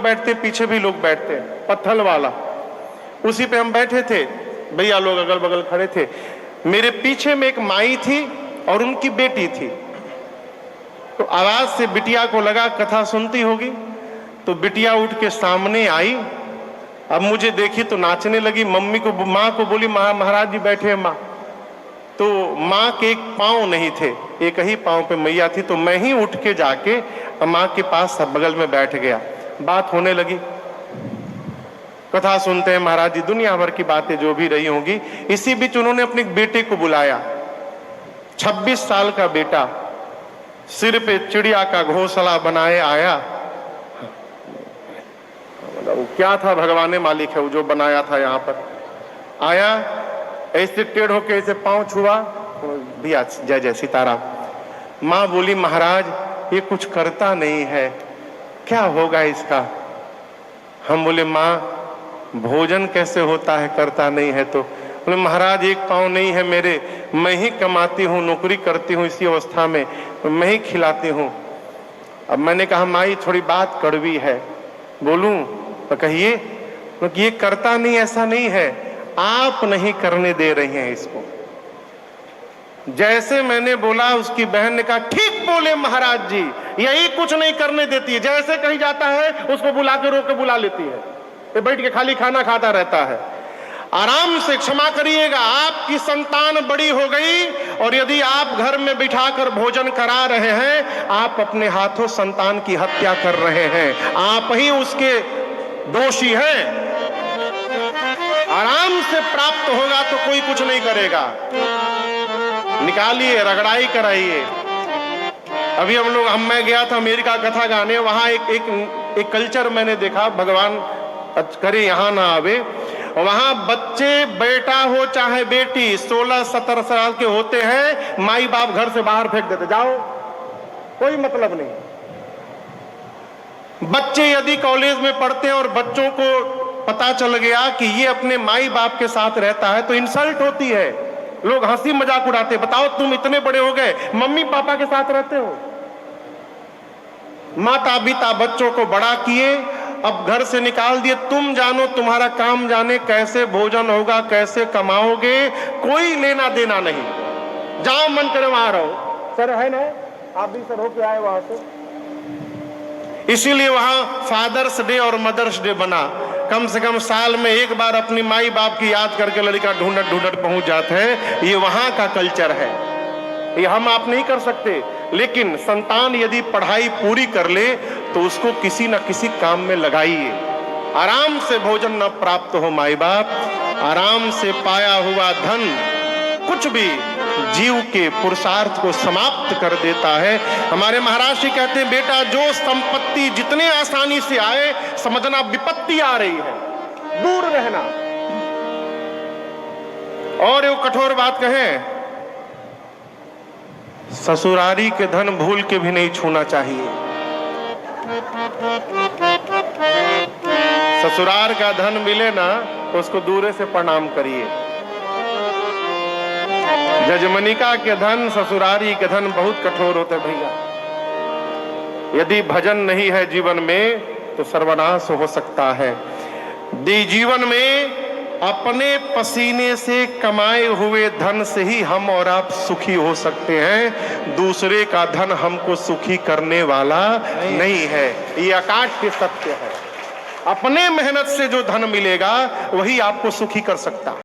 बैठते, पीछे भी लोग बैठते हैं, पत्थल वाला, उसी पे हम बैठे थे। भैया लोग अगल बगल खड़े थे। मेरे पीछे में एक माई थी और उनकी बेटी थी। तो आवाज से बिटिया को लगा कथा सुनती होगी, तो बिटिया उठ के सामने आई। अब मुझे देखी तो नाचने लगी। मम्मी को, माँ को बोली महाराज जी बैठे हैं माँ। तो माँ के एक पांव नहीं थे, एक ही पांव पे मैया थी। तो मैं ही उठ के जाके माँ के पास बगल में बैठ गया। बात होने लगी, कथा सुनते हैं महाराज जी, दुनिया भर की बातें जो भी रही होंगी। इसी बीच उन्होंने अपने बेटे को बुलाया, 26 साल का बेटा, सिर पे चिड़िया का घोंसला बनाए आया। मतलब क्या था, भगवान मालिक है वो जो बनाया था। यहाँ पर आया, ऐसे टेढ़ होके ऐसे पांव छुआ, भैया जय जय सीताराम। माँ बोली महाराज ये कुछ करता नहीं है, क्या होगा इसका? हम बोले माँ भोजन कैसे होता है करता नहीं है? तो बोले महाराज एक पाँव नहीं है मेरे, मैं ही कमाती हूँ, नौकरी करती हूँ इसी अवस्था में, मैं ही खिलाती हूँ। अब मैंने कहा माई थोड़ी बात कड़वी है, बोलूं? तो कहिए। क्योंकि ये करता नहीं, ऐसा नहीं है, आप नहीं करने दे रही हैं इसको। जैसे मैंने बोला उसकी बहन ने कहा ठीक बोले महाराज जी, यही कुछ नहीं करने देती है। जैसे कहीं जाता है उसको बुला के रोक के बुला लेती है, ये बैठ के खाली खाना खाता रहता है। आराम से क्षमा करिएगा, आपकी संतान बड़ी हो गई और यदि आप घर में बिठाकर भोजन करा रहे हैं, आप अपने हाथों संतान की हत्या कर रहे हैं, आप ही उसके दोषी हैं। आराम से प्राप्त होगा तो कोई कुछ नहीं करेगा। निकालिए, रगड़ाई कराइए। अभी मैं गया था अमेरिका कथा गाने, वहां एक कल्चर मैंने देखा, भगवान करे यहां ना आवे। वहां बच्चे, बेटा हो चाहे बेटी, 16-17 साल के होते हैं, माई बाप घर से बाहर फेंक देते, जाओ कोई मतलब नहीं। बच्चे यदि कॉलेज में पढ़ते हैं और बच्चों को पता चल गया कि ये अपने माई बाप के साथ रहता है तो इंसल्ट होती है, लोग हंसी मजाक उड़ाते। बताओ तुम इतने बड़े हो गए, मम्मी पापा के साथ रहते हो। माता पिता बच्चों को बड़ा किए, अब घर से निकाल दिए, तुम जानो, तुम्हारा काम जाने, कैसे भोजन होगा, कैसे कमाओगे, कोई लेना देना नहीं। जहां मन करे वहां रहो। सर है ना, आप भी सर होके आए वहां से, इसीलिए वहां फादर्स डे और मदर्स डे बना। कम से कम साल में एक बार अपनी माई बाप की याद करके लड़का ढूंढट ढूंढट पहुंच जाते हैं। ये वहां का कल्चर है, ये हम आप नहीं कर सकते। लेकिन संतान यदि पढ़ाई पूरी कर ले तो उसको किसी न किसी काम में लगाइए। आराम से भोजन न प्राप्त हो माई बाप, आराम से पाया हुआ धन कुछ भी जीव के पुरुषार्थ को समाप्त कर देता है। हमारे महाराज जी कहते हैं बेटा जो संपत्ति जितने आसानी से आए, समझना विपत्ति आ रही है, दूर रहना। और वो कठोर बात कहें, ससुरारी के धन भूल के भी नहीं छूना चाहिए। ससुराल का धन मिले ना तो उसको दूर से प्रणाम करिए। जजमनिका के धन, ससुरारी के धन बहुत कठोर होते भैया। यदि भजन नहीं है जीवन में तो सर्वनाश हो सकता है। जीवन में अपने पसीने से कमाए हुए धन से ही हम और आप सुखी हो सकते हैं, दूसरे का धन हमको सुखी करने वाला नहीं है। ये अकाट्य सत्य है। अपने मेहनत से जो धन मिलेगा वही आपको सुखी कर सकता है।